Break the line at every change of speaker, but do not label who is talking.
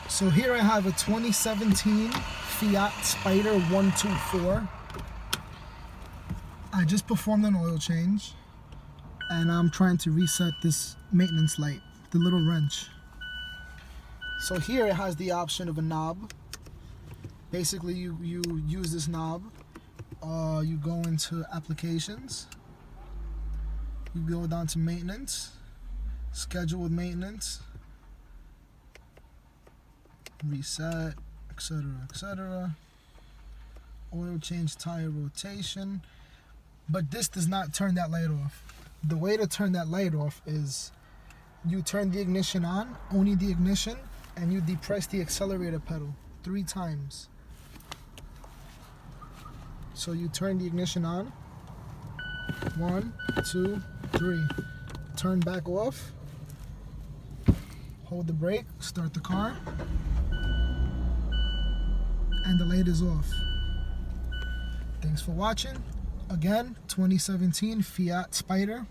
So here I have a 2017 Fiat Spider 124. I just performed an oil change and I'm trying to reset this maintenance light, the little wrench. So here it has the option of a knob. Basically you use this knob, you go into applications, you go down to maintenance, scheduled maintenance, reset, etc., etc. Oil change, tire rotation. But this does not turn that light off. The way to turn that light off is you turn the ignition on, only the ignition, and you depress the accelerator pedal 3 times. So you turn the ignition on, 1, 2, 3. Turn back off, hold the brake, start the car, and the light is off. Thanks for watching. Again, 2017 Fiat Spider